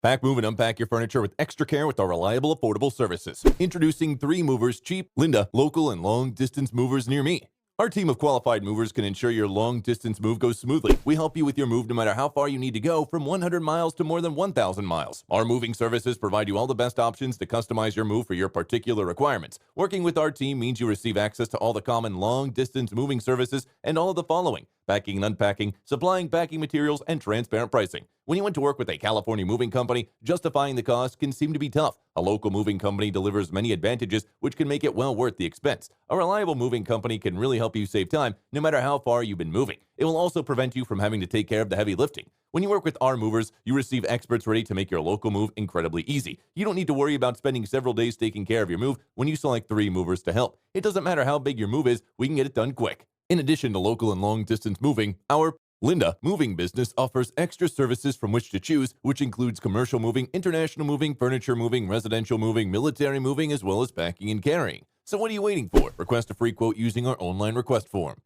Pack, move, and unpack your furniture with extra care with our reliable, affordable services. Introducing 3 movers, cheap, Linda, local, and long-distance movers near me. Our team of qualified movers can ensure your long-distance move goes smoothly. We help you with your move no matter how far you need to go, from 100 miles to more than 1,000 miles. Our moving services provide you all the best options to customize your move for your particular requirements. Working with our team means you receive access to all the common long-distance moving services and all of the following: packing and unpacking, supplying packing materials, and transparent pricing. When you went to work with a California moving company, justifying the cost can seem to be tough. A local moving company delivers many advantages, which can make it well worth the expense. A reliable moving company can really help you save time, no matter how far you've been moving. It will also prevent you from having to take care of the heavy lifting. When you work with our movers, you receive experts ready to make your local move incredibly easy. You don't need to worry about spending several days taking care of your move when you select 3 movers to help. It doesn't matter how big your move is, we can get it done quick. In addition to local and long-distance moving, our Linda Moving business offers extra services from which to choose, which includes commercial moving, international moving, furniture moving, residential moving, military moving, as well as packing and carrying. So what are you waiting for? Request a free quote using our online request form.